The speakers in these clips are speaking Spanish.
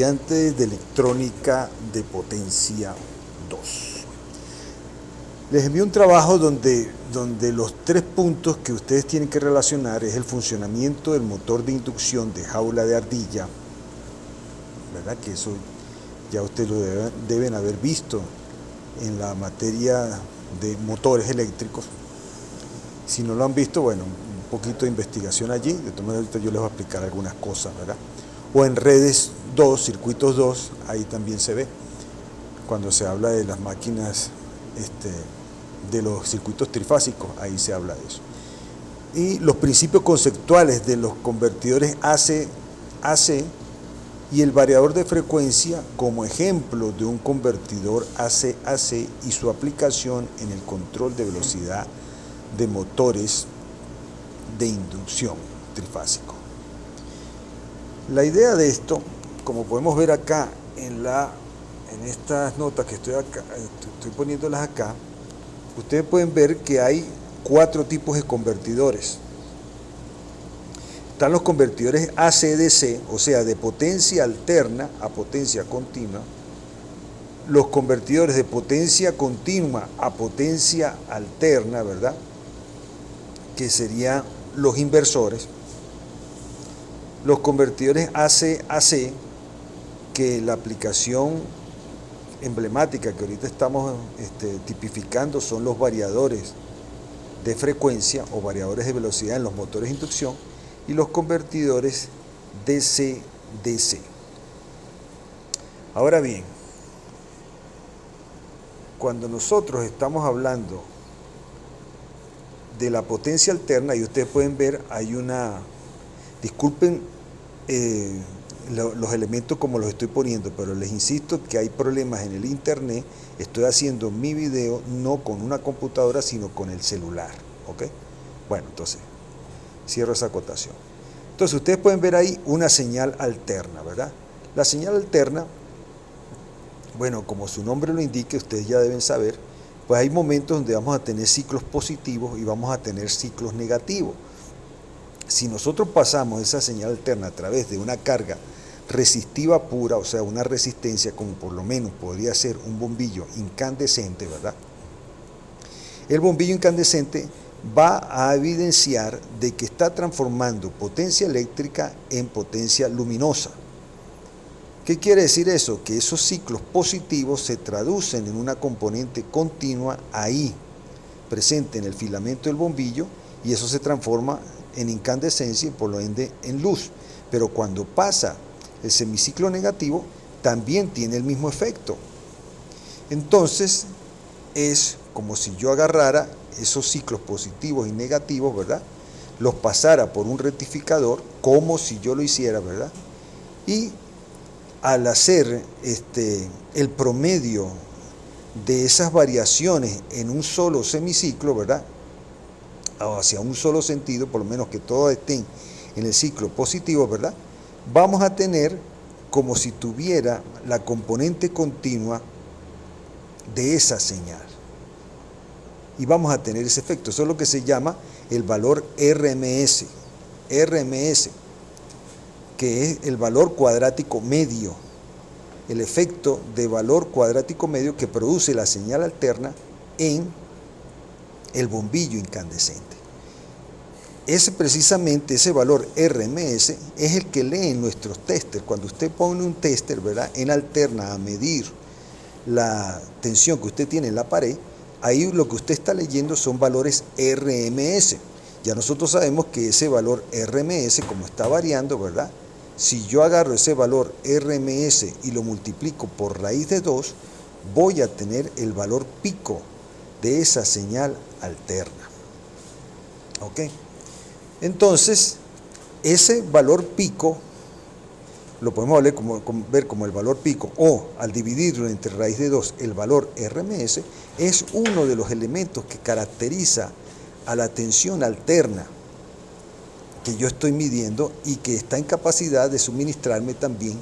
estudiantes de electrónica de potencia 2. Les envío un trabajo donde los 3 puntos que ustedes tienen que relacionar es el funcionamiento del motor de inducción de jaula de ardilla, ¿verdad? Que eso ya ustedes lo deben haber visto en la materia de motores eléctricos. Si no lo han visto, bueno, un poquito de investigación allí, de todas maneras ahorita yo les voy a explicar algunas cosas, ¿verdad? O en redes 2, circuitos 2, ahí también se ve, cuando se habla de las máquinas, de los circuitos trifásicos, ahí se habla de eso. Y los principios conceptuales de los convertidores AC y el variador de frecuencia como ejemplo de un convertidor AC-AC y su aplicación en el control de velocidad de motores de inducción trifásico. La idea de esto, como podemos ver acá en estas notas que estoy poniéndolas acá, ustedes pueden ver que hay 4 tipos de convertidores. Están los convertidores AC-DC, o sea, de potencia alterna a potencia continua, los convertidores de potencia continua a potencia alterna, ¿verdad?, que serían los inversores, los convertidores AC-AC, que la aplicación emblemática que ahorita estamos tipificando son los variadores de frecuencia o variadores de velocidad en los motores de inducción, y los convertidores DC-DC. Ahora bien, cuando nosotros estamos hablando de la potencia alterna, y ustedes pueden ver, hay disculpen los elementos como los estoy poniendo, pero les insisto que hay problemas en el internet. Estoy haciendo mi video no con una computadora, sino con el celular, ¿ok? Bueno, entonces, cierro esa acotación. Entonces, ustedes pueden ver ahí una señal alterna, ¿verdad? La señal alterna, bueno, como su nombre lo indique, ustedes ya deben saber, pues hay momentos donde vamos a tener ciclos positivos y vamos a tener ciclos negativos. Si nosotros pasamos esa señal alterna a través de una carga resistiva pura, o sea, una resistencia como por lo menos podría ser un bombillo incandescente, ¿verdad? El bombillo incandescente va a evidenciar de que está transformando potencia eléctrica en potencia luminosa. ¿Qué quiere decir eso? Que esos ciclos positivos se traducen en una componente continua ahí, presente en el filamento del bombillo, y eso se transforma en incandescencia y por lo ende en luz. Pero cuando pasa el semiciclo negativo, también tiene el mismo efecto. Entonces, es como si yo agarrara esos ciclos positivos y negativos, ¿verdad?, los pasara por un rectificador, como si yo lo hiciera, ¿verdad?, y al hacer el promedio de esas variaciones en un solo semiciclo, ¿verdad?, o hacia un solo sentido, por lo menos que todos estén en el ciclo positivo, ¿verdad?, vamos a tener como si tuviera la componente continua de esa señal. Y vamos a tener ese efecto. Eso es lo que se llama el valor RMS. RMS, que es el valor cuadrático medio. El efecto de valor cuadrático medio que produce la señal alterna en el bombillo incandescente. Precisamente ese valor RMS es el que lee en nuestros testers. Cuando usted pone un tester, ¿verdad?, en alterna a medir la tensión que usted tiene en la pared, ahí lo que usted está leyendo son valores RMS. Ya nosotros sabemos que ese valor RMS, como está variando, ¿verdad?, si yo agarro ese valor RMS y lo multiplico por raíz de 2, voy a tener el valor pico de esa señal alterna. ¿Ok? Entonces, ese valor pico lo podemos ver como el valor pico, o al dividirlo entre raíz de 2, el valor RMS, es uno de los elementos que caracteriza a la tensión alterna que yo estoy midiendo y que está en capacidad de suministrarme también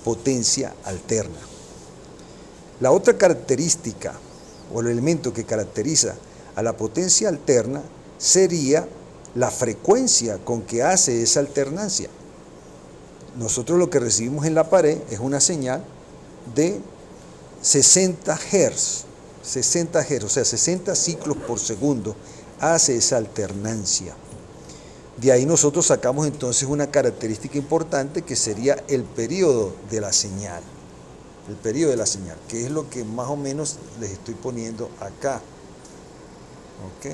potencia alterna. La otra característica o el elemento que caracteriza a la potencia alterna sería la frecuencia con que hace esa alternancia. nosotros lo que recibimos en la pared es una señal de 60 Hz, 60 Hz, o sea, 60 ciclos por segundo, hace esa alternancia. De ahí nosotros sacamos entonces una característica importante que sería el periodo de la señal. El periodo de la señal, que es lo que más o menos les estoy poniendo acá. ¿Ok?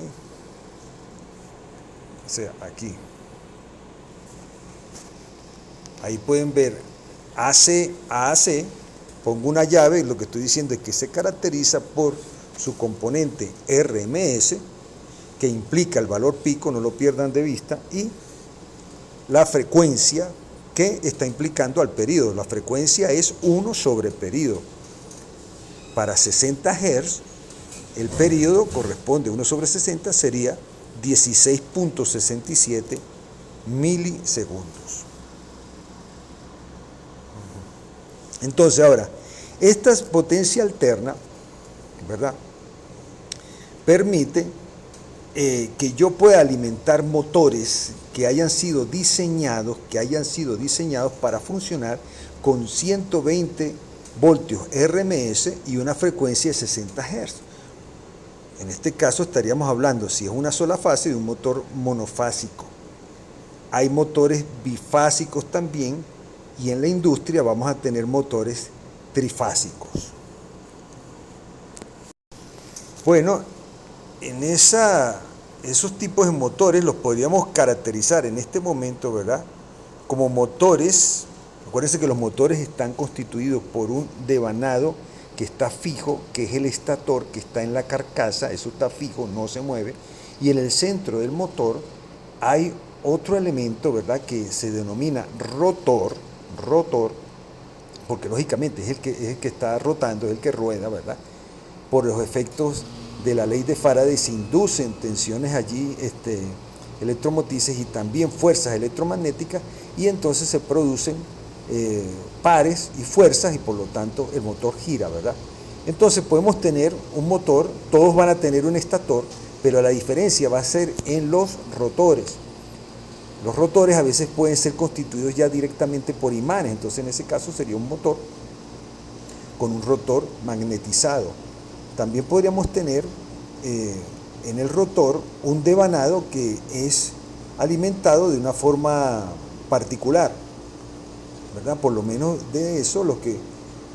O sea, aquí. Ahí pueden ver AC a AC, pongo una llave y lo que estoy diciendo es que se caracteriza por su componente RMS, que implica el valor pico, no lo pierdan de vista, y la frecuencia que está implicando al periodo. La frecuencia es 1 sobre periodo. Para 60 Hz, el periodo corresponde a 1 sobre 60, sería 16.67 milisegundos. Entonces ahora, esta potencia alterna, ¿verdad?, permite que yo pueda alimentar motores que hayan sido diseñados para funcionar con 120 voltios RMS y una frecuencia de 60 Hz. En este caso estaríamos hablando, si es una sola fase, de un motor monofásico. Hay motores bifásicos también, y en la industria vamos a tener motores trifásicos. Bueno, en esos tipos de motores los podríamos caracterizar en este momento, ¿verdad?, como motores. Acuérdense que los motores están constituidos por un devanado que está fijo, que es el estator, que está en la carcasa, eso está fijo, no se mueve, y en el centro del motor hay otro elemento, ¿verdad?, que se denomina rotor, porque lógicamente es el que está rotando, es el que rueda, ¿verdad? Por los efectos de la ley de Faraday se inducen tensiones allí electromotrices y también fuerzas electromagnéticas, y entonces se producen pares y fuerzas, y por lo tanto el motor gira, ¿verdad? Entonces podemos tener un motor, todos van a tener un estator, pero la diferencia va a ser en los rotores. Los rotores a veces pueden ser constituidos ya directamente por imanes, entonces en ese caso sería un motor con un rotor magnetizado. También podríamos tener en el rotor un devanado que es alimentado de una forma particular, ¿verdad? Por lo menos de eso,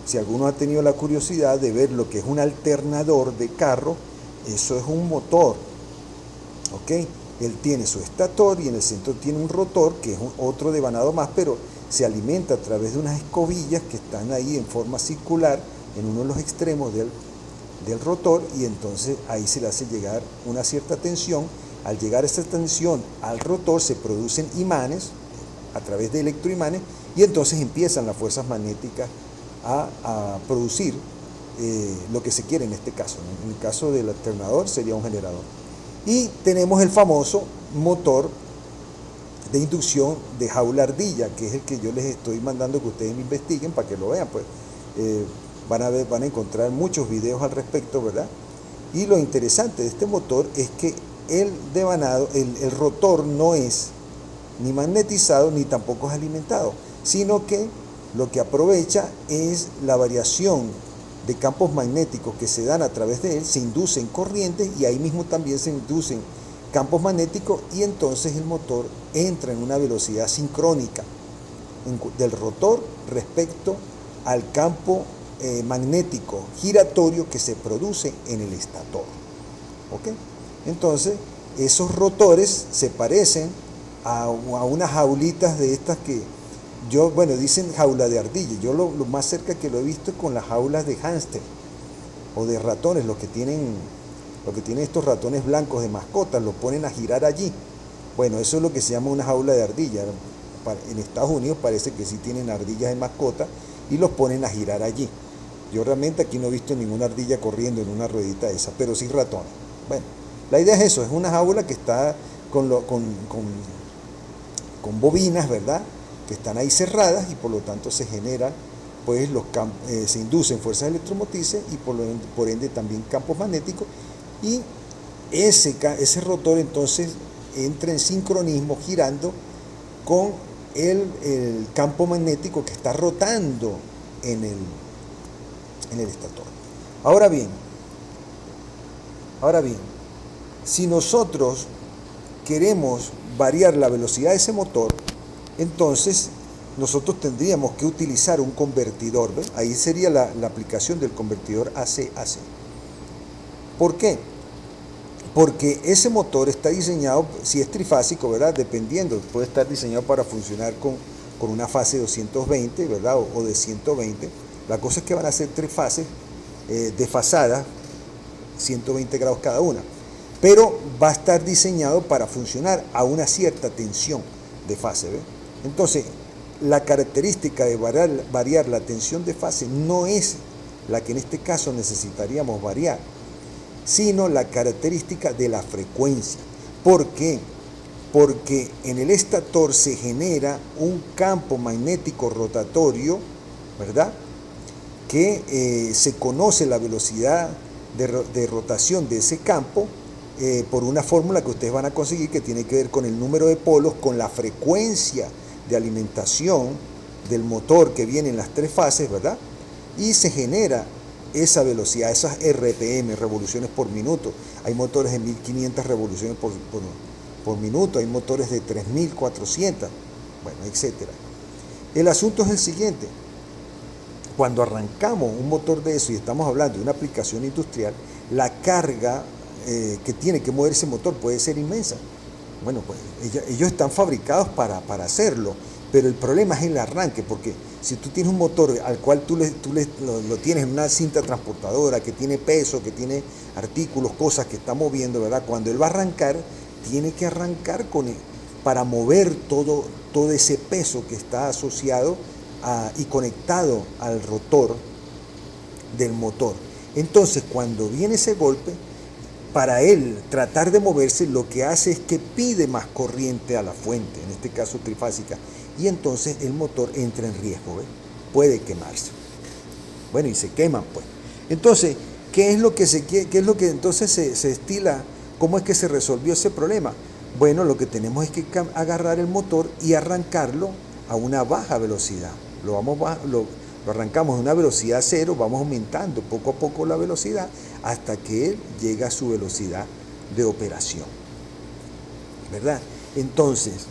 si alguno ha tenido la curiosidad de ver lo que es un alternador de carro, eso es un motor, ¿ok? Él tiene su estator y en el centro tiene un rotor que es otro devanado más, pero se alimenta a través de unas escobillas que están ahí en forma circular en uno de los extremos del rotor, y entonces ahí se le hace llegar una cierta tensión. Al llegar esa tensión al rotor se producen imanes a través de electroimanes, y entonces empiezan las fuerzas magnéticas a producir lo que se quiere en este caso, ¿no? En el caso del alternador sería un generador. Y tenemos el famoso motor de inducción de jaula ardilla, que es el que yo les estoy mandando que ustedes me investiguen para que lo vean, pues van a encontrar muchos videos al respecto, ¿verdad? Y lo interesante de este motor es que el devanado, el rotor no es ni magnetizado ni tampoco es alimentado, sino que lo que aprovecha es la variación de campos magnéticos que se dan a través de él, se inducen corrientes y ahí mismo también se inducen campos magnéticos, y entonces el motor entra en una velocidad sincrónica del rotor respecto al campo magnético giratorio que se produce en el estator. ¿Ok? Entonces, esos rotores se parecen a unas jaulitas de estas que dicen jaula de ardilla. Yo lo más cerca que lo he visto es con las jaulas de hámster o de ratones, lo que tienen estos ratones blancos de mascotas, los ponen a girar allí. Bueno, eso es lo que se llama una jaula de ardilla. En Estados Unidos parece que sí tienen ardillas de mascota y los ponen a girar allí. Yo realmente aquí no he visto ninguna ardilla corriendo en una ruedita esa, pero sí ratones. Bueno, la idea es eso, es una jaula que está con bobinas, ¿verdad?, que están ahí cerradas, y por lo tanto se generan, pues se inducen fuerzas electromotrices y por ende también campos magnéticos, y ese rotor entonces entra en sincronismo girando con el campo magnético que está rotando en el estator. Ahora bien, si nosotros queremos variar la velocidad de ese motor, entonces nosotros tendríamos que utilizar un convertidor, ¿ves? Ahí sería la aplicación del convertidor AC-AC. ¿Por qué? Porque ese motor está diseñado, si es trifásico, ¿verdad? Dependiendo, puede estar diseñado para funcionar con una fase de 220, ¿verdad? O de 120. La cosa es que van a ser tres fases desfasadas, 120 grados cada una. Pero va a estar diseñado para funcionar a una cierta tensión de fase, ¿ves? Entonces, la característica de variar la tensión de fase no es la que en este caso necesitaríamos variar, sino la característica de la frecuencia. ¿Por qué? Porque en el estator se genera un campo magnético rotatorio, ¿verdad? Que se conoce la velocidad de rotación de ese campo por una fórmula que ustedes van a conseguir que tiene que ver con el número de polos, con la frecuencia de alimentación del motor que viene en las tres fases, ¿verdad? Y se genera esa velocidad, esas RPM, revoluciones por minuto. Hay motores de 1500 revoluciones por minuto, hay motores de 3400, bueno, etcétera. El asunto es el siguiente: cuando arrancamos un motor de eso y estamos hablando de una aplicación industrial, la carga que tiene que mover ese motor puede ser inmensa. Bueno, pues ellos están fabricados para hacerlo, pero el problema es el arranque, porque si tú tienes un motor al cual tú lo tienes en una cinta transportadora que tiene peso, que tiene artículos, cosas que está moviendo, ¿verdad? Cuando él va a arrancar, tiene que arrancar para mover todo ese peso que está asociado y conectado al rotor del motor. Entonces, cuando viene ese golpe, para él tratar de moverse, lo que hace es que pide más corriente a la fuente, en este caso trifásica, y entonces el motor entra en riesgo, ¿ves? Puede quemarse. Bueno, y se queman, pues. Entonces, ¿qué es lo que entonces se estila? ¿Cómo es que se resolvió ese problema? Bueno, lo que tenemos es que agarrar el motor y arrancarlo a una baja velocidad. Lo arrancamos a una velocidad cero, vamos aumentando poco a poco la velocidad hasta que él llega a su velocidad de operación, ¿verdad? Entonces,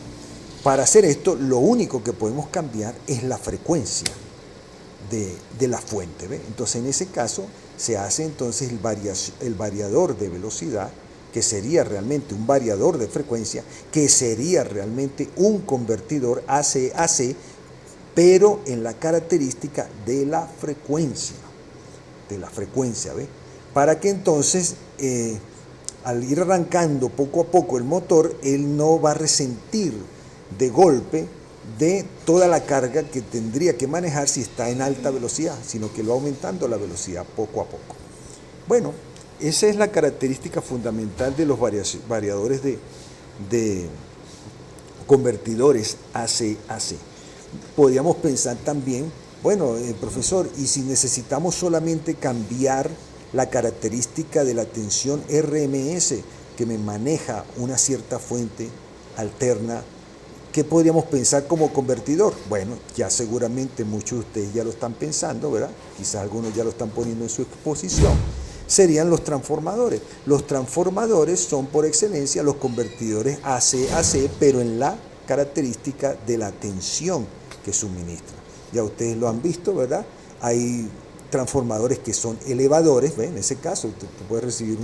para hacer esto, lo único que podemos cambiar es la frecuencia de la fuente, ¿ve? Entonces, en ese caso, se hace entonces el variador de velocidad, que sería realmente un variador de frecuencia, que sería realmente un convertidor AC-AC, pero en la característica de la frecuencia, ¿ve? Para que entonces, al ir arrancando poco a poco el motor, él no va a resentir de golpe de toda la carga que tendría que manejar si está en alta velocidad, sino que lo va aumentando la velocidad poco a poco. Bueno, esa es la característica fundamental de los variadores de convertidores AC-AC. Podríamos pensar también, bueno, profesor, ¿y si necesitamos solamente cambiar la característica de la tensión RMS que me maneja una cierta fuente alterna? ¿Qué podríamos pensar como convertidor? Bueno, ya seguramente muchos de ustedes ya lo están pensando, ¿verdad? Quizás algunos ya lo están poniendo en su exposición. Serían los transformadores. Los transformadores son por excelencia los convertidores AC-AC, pero en la característica de la tensión que suministra. Ya ustedes lo han visto, ¿verdad? Hay transformadores que son elevadores, ¿ven? En ese caso, tú puedes recibir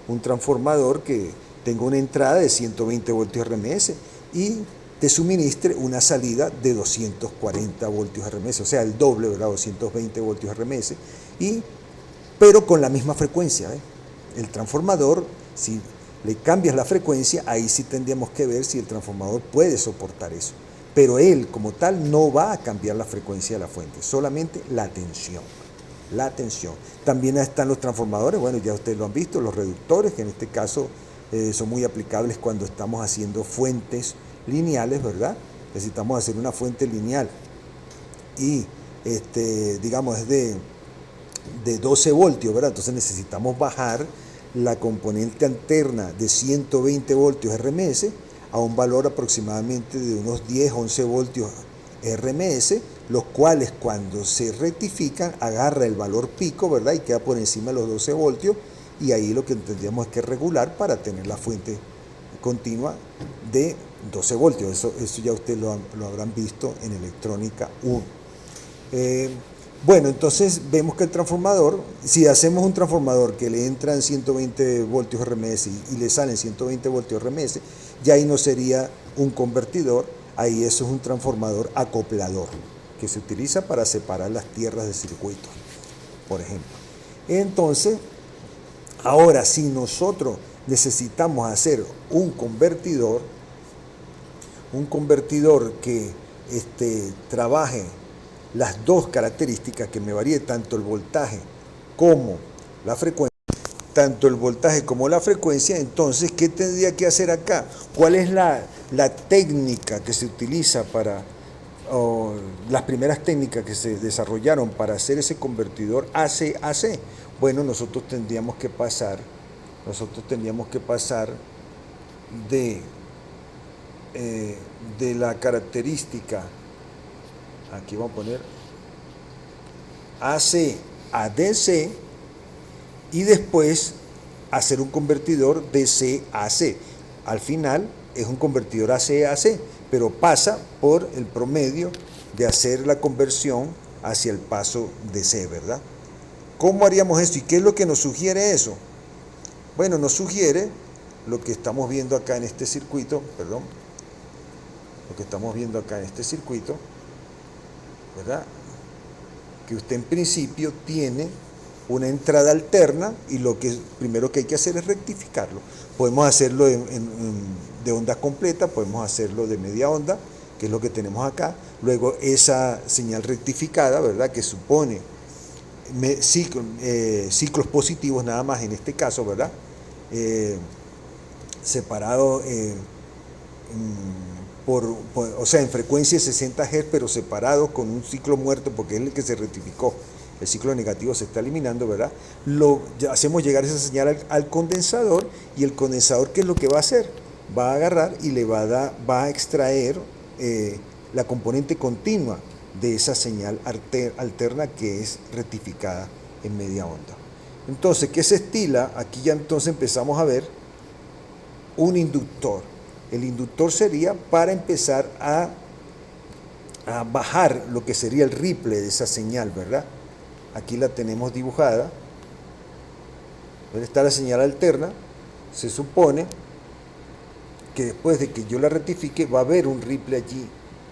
un transformador que tenga una entrada de 120 voltios RMS y te suministre una salida de 240 voltios RMS, o sea, el doble, ¿verdad? 220 voltios RMS, pero con la misma frecuencia, ¿eh? El transformador, si le cambias la frecuencia, ahí sí tendríamos que ver si el transformador puede soportar eso. Pero él, como tal, no va a cambiar la frecuencia de la fuente, solamente la tensión. La tensión. También están los transformadores, bueno, ya ustedes lo han visto, los reductores, que en este caso son muy aplicables cuando estamos haciendo fuentes lineales, ¿verdad? Necesitamos hacer una fuente lineal y, digamos, es de 12 voltios, ¿verdad? Entonces necesitamos bajar la componente alterna de 120 voltios RMS a un valor aproximadamente de unos 10-11 voltios RMS, los cuales cuando se rectifican agarra el valor pico, ¿verdad? Y queda por encima de los 12 voltios, y ahí lo que tendríamos que regular para tener la fuente continua de 12 voltios. Eso ya ustedes lo habrán visto en electrónica 1. Bueno, entonces vemos que el transformador, si hacemos un transformador que le entran 120 voltios RMS y le salen 120 voltios RMS, ya ahí no sería un convertidor, ahí eso es un transformador acoplador, que se utiliza para separar las tierras de circuitos, por ejemplo. Entonces, ahora si nosotros necesitamos hacer un convertidor que trabaje las dos características, que me varíe tanto el voltaje como la frecuencia, entonces, ¿qué tendría que hacer acá? ¿Cuál es la técnica que se utiliza las primeras técnicas que se desarrollaron para hacer ese convertidor AC-AC? Bueno, nosotros tendríamos que pasar de la característica, aquí vamos a poner AC a DC, y después hacer un convertidor DC a AC. Al final es un convertidor AC a AC, pero pasa por el promedio de hacer la conversión hacia el paso DC, ¿verdad? ¿Cómo haríamos esto y qué es lo que nos sugiere eso? Bueno, nos sugiere lo que estamos viendo acá en este circuito, ¿verdad? Que usted en principio tiene una entrada alterna y lo que primero que hay que hacer es rectificarlo. Podemos hacerlo de onda completa, podemos hacerlo de media onda, que es lo que tenemos acá. Luego esa señal rectificada, ¿verdad? Que supone ciclos positivos nada más en este caso, ¿verdad? Separado o sea, en frecuencia de 60 Hz, pero separado con un ciclo muerto, porque es el que se rectificó. El ciclo negativo se está eliminando, ¿verdad? Hacemos llegar esa señal al condensador, y el condensador, ¿qué es lo que va a hacer? Va a agarrar y le va a extraer la componente continua de esa señal alterna que es rectificada en media onda. Entonces, ¿qué se estila? Aquí ya entonces empezamos a ver un inductor. El inductor sería para empezar a bajar lo que sería el ripple de esa señal, ¿verdad? Aquí la tenemos dibujada. Donde está la señal alterna, se supone que después de que yo la rectifique va a haber un ripple allí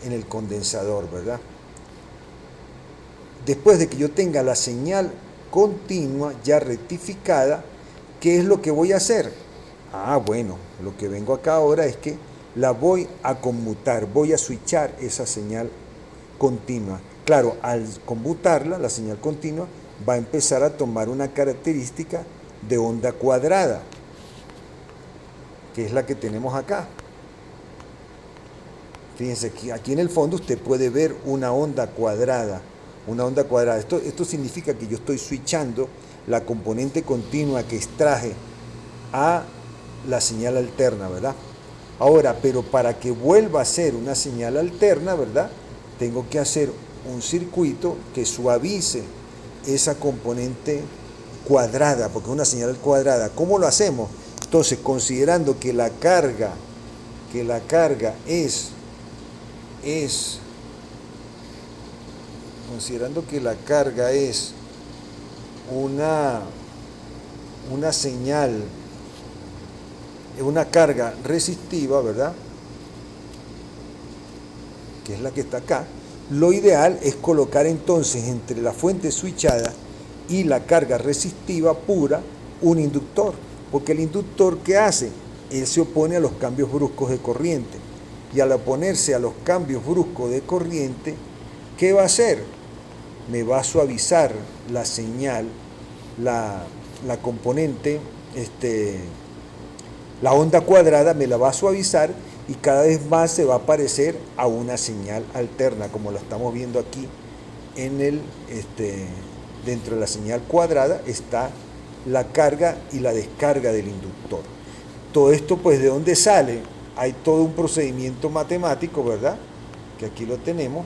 en el condensador, ¿verdad? Después de que yo tenga la señal continua ya rectificada, ¿qué es lo que voy a hacer? Bueno, lo que vengo acá ahora es que la voy a conmutar, voy a switchar esa señal continua. Claro, al conmutarla, la señal continua va a empezar a tomar una característica de onda cuadrada, que es la que tenemos acá. Fíjense, aquí en el fondo usted puede ver una onda cuadrada. Esto significa que yo estoy switchando la componente continua que extraje a la señal alterna, ¿verdad? Ahora, pero para que vuelva a ser una señal alterna, ¿verdad? Tengo que hacer un circuito que suavice esa componente cuadrada, porque es una señal cuadrada. ¿Cómo lo hacemos? Entonces, considerando que la carga es una señal, una carga resistiva, ¿verdad? Que es la que está acá. Lo ideal es colocar entonces entre la fuente switchada y la carga resistiva pura un inductor, porque el inductor, ¿qué hace? Él se opone a los cambios bruscos de corriente, y al oponerse a los cambios bruscos de corriente, ¿qué va a hacer? Me va a suavizar la señal, la componente, la onda cuadrada me la va a suavizar, y cada vez más se va a parecer a una señal alterna, como la estamos viendo aquí dentro de la señal cuadrada está la carga y la descarga del inductor. Todo esto, pues, ¿de dónde sale? hay todo un procedimiento matemático, ¿verdad? Que aquí lo tenemos.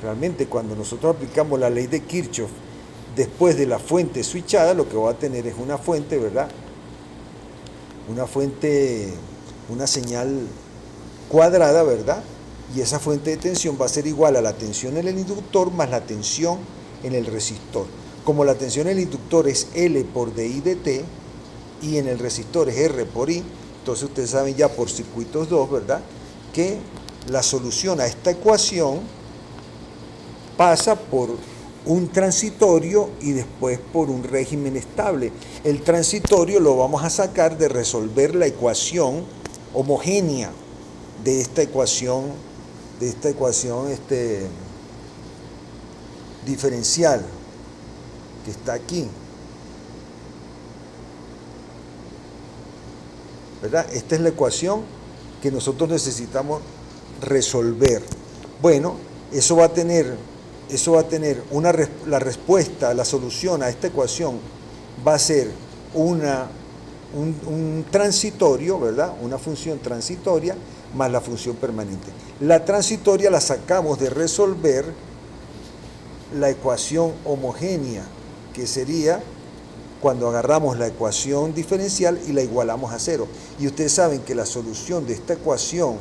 Realmente cuando nosotros aplicamos la ley de Kirchhoff después de la fuente switchada, lo que va a tener es una fuente, ¿verdad? Una fuente, una señal cuadrada, ¿verdad? Y esa fuente de tensión va a ser igual a la tensión en el inductor más la tensión en el resistor. Como la tensión en el inductor es L por dI dt y en el resistor es R por I, entonces ustedes saben ya por circuitos 2, ¿verdad? Que la solución a esta ecuación pasa por un transitorio y después por un régimen estable. El transitorio lo vamos a sacar de resolver la ecuación homogénea de esta ecuación diferencial que está aquí, ¿verdad? Esta es la ecuación que nosotros necesitamos resolver. Bueno, eso va a tener la respuesta, la solución a esta ecuación va a ser un transitorio, ¿verdad? Una función transitoria más la función permanente. La transitoria la sacamos de resolver la ecuación homogénea, que sería cuando agarramos la ecuación diferencial y la igualamos a cero. Y ustedes saben que la solución de esta ecuación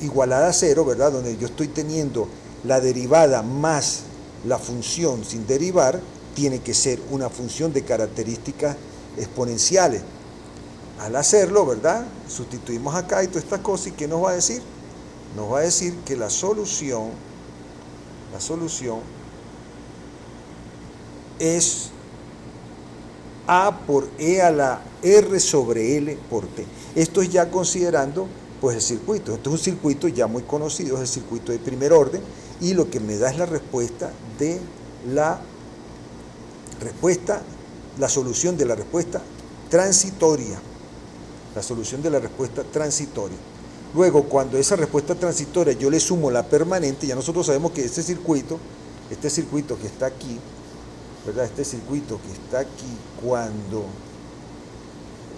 igualada a cero, ¿verdad? Donde yo estoy teniendo la derivada más la función sin derivar, tiene que ser una función de características exponenciales. Al hacerlo, ¿verdad? Sustituimos acá y todas estas cosas, ¿y qué nos va a decir? Nos va a decir que la solución es A por E a la R sobre L por T. Esto es ya considerando pues el circuito. Esto es un circuito ya muy conocido, es el circuito de primer orden, y lo que me da es la respuesta de la solución de la respuesta transitoria. La solución de la respuesta transitoria. Luego, cuando esa respuesta transitoria yo le sumo la permanente, ya nosotros sabemos que este circuito que está aquí, ¿verdad? Este circuito que está aquí,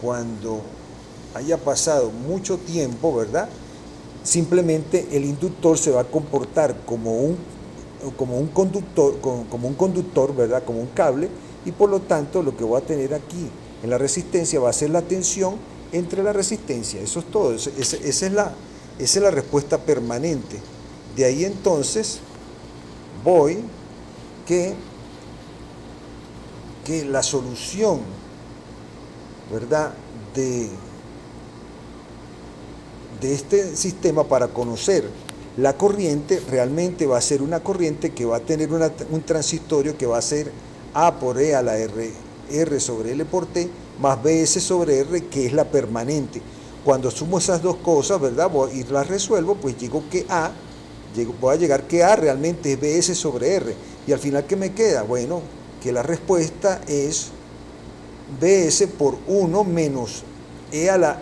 cuando haya pasado mucho tiempo, ¿verdad? Simplemente el inductor se va a comportar como un conductor, ¿verdad? Como un cable, y por lo tanto lo que voy a tener aquí en la resistencia va a ser la tensión entre la resistencia. Eso es todo. Esa es la respuesta permanente. De ahí entonces voy que la solución, ¿verdad?, de este sistema para conocer la corriente realmente va a ser una corriente que va a tener un transitorio que va a ser A por E a la R sobre L por T más BS sobre R, que es la permanente. Cuando sumo esas dos cosas, ¿verdad?, y las resuelvo, pues voy a llegar que A realmente es BS sobre R. Y al final, ¿qué me queda? Bueno, que la respuesta es BS por 1 menos E a la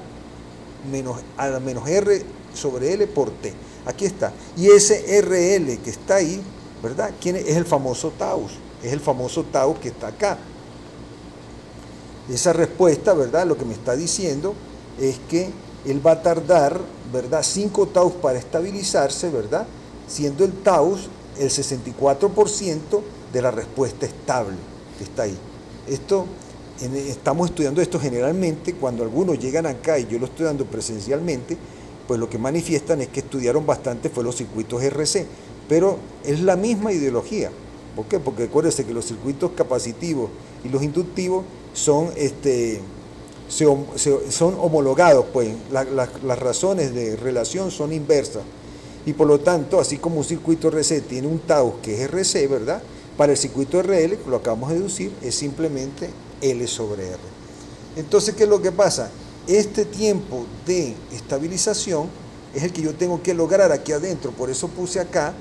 menos R sobre L por T. Aquí está. Y ese RL que está ahí, ¿verdad? ¿Quién es? Es el famoso Taus. Es el famoso Taus que está acá. Esa respuesta, ¿verdad?, lo que me está diciendo es que él va a tardar, ¿verdad?, 5 Taus para estabilizarse, ¿verdad?, siendo el Taus el 64% de la respuesta estable que está ahí. Estamos estudiando esto generalmente cuando algunos llegan acá, y yo lo estoy dando presencialmente, pues lo que manifiestan es que estudiaron bastante fue los circuitos RC, pero es la misma ideología. ¿Por qué? Porque acuérdense que los circuitos capacitivos y los inductivos son homologados, pues las razones de relación son inversas, y por lo tanto, así como un circuito RC tiene un Taus que es RC, ¿verdad?, para el circuito RL, lo acabamos de deducir, es simplemente L sobre R. Entonces, ¿qué es lo que pasa? Este tiempo de estabilización es el que yo tengo que lograr aquí adentro. Por eso puse acá,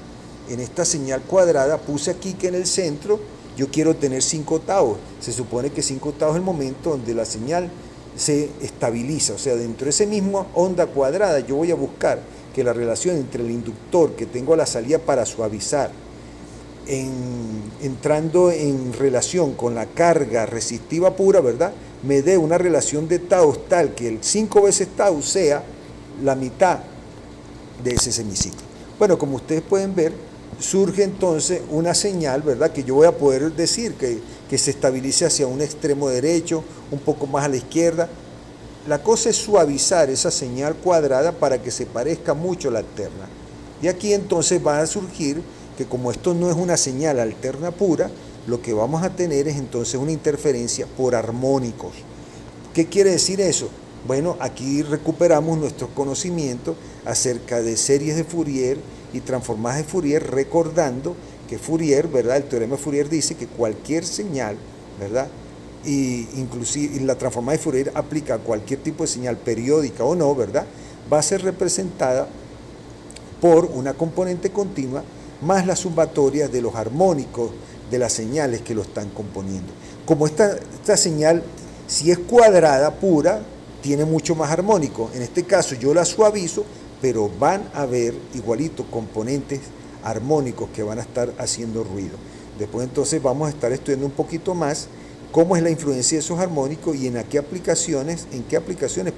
en esta señal cuadrada, puse aquí que en el centro yo quiero tener 5 Taus. Se supone que 5 Taus es el momento donde la señal se estabiliza. O sea, dentro de esa misma onda cuadrada yo voy a buscar que la relación entre el inductor que tengo a la salida para suavizar entrando en relación con la carga resistiva pura, ¿verdad? Me dé una relación de tau tal que el 5 veces tau sea la mitad de ese semiciclo. Bueno, como ustedes pueden ver, surge entonces una señal, ¿verdad? Que yo voy a poder decir que se estabilice hacia un extremo derecho, un poco más a la izquierda. La cosa es suavizar esa señal cuadrada para que se parezca mucho a la alterna. Y aquí entonces va a surgir que como esto no es una señal alterna pura, lo que vamos a tener es entonces una interferencia por armónicos. ¿Qué quiere decir eso? Bueno, aquí recuperamos nuestros conocimientos acerca de series de Fourier y transformadas de Fourier, recordando que Fourier, ¿verdad? El teorema de Fourier dice que cualquier señal, ¿verdad? Y inclusive la transformada de Fourier aplica a cualquier tipo de señal periódica o no, ¿verdad? Va a ser representada por una componente continua más la sumatoria de los armónicos de las señales que lo están componiendo. Como esta señal, si es cuadrada, pura, tiene mucho más armónico. En este caso yo la suavizo, pero van a haber igualito componentes armónicos que van a estar haciendo ruido. Después entonces vamos a estar estudiando un poquito más cómo es la influencia de esos armónicos y en qué aplicaciones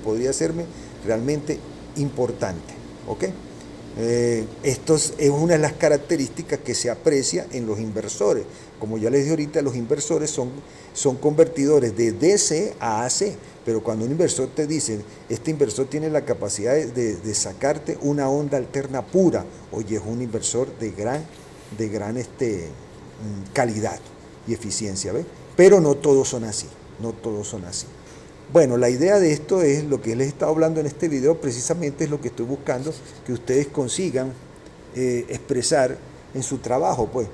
podría serme realmente importante. ¿Ok? Esto es una de las características que se aprecia en los inversores. Como ya les dije ahorita, los inversores son convertidores de DC a AC, pero cuando un inversor te dice, este inversor tiene la capacidad de sacarte una onda alterna pura, oye, es un inversor de gran calidad y eficiencia, ¿ves? Pero no todos son así, no todos son así. Bueno, la idea de esto es lo que les he estado hablando en este video, precisamente es lo que estoy buscando que ustedes consigan expresar en su trabajo, pues.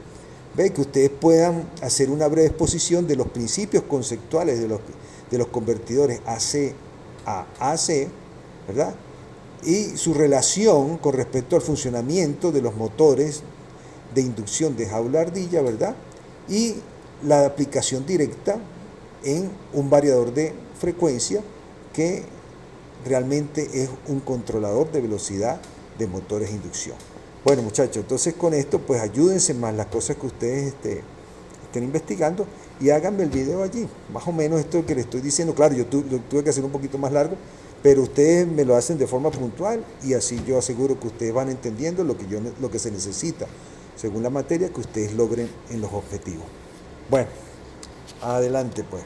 Ve, que ustedes puedan hacer una breve exposición de los principios conceptuales de los convertidores AC a AC, ¿verdad? Y su relación con respecto al funcionamiento de los motores de inducción de jaula ardilla, ¿verdad? Y la aplicación directa en un variador de frecuencia que realmente es un controlador de velocidad de motores de inducción. Bueno, muchachos, entonces con esto pues ayúdense más las cosas que ustedes estén investigando y háganme el video allí. Más o menos esto que les estoy diciendo, claro, yo tuve que hacer un poquito más largo, pero ustedes me lo hacen de forma puntual y así yo aseguro que ustedes van entendiendo lo que se necesita según la materia que ustedes logren en los objetivos. Bueno, adelante pues.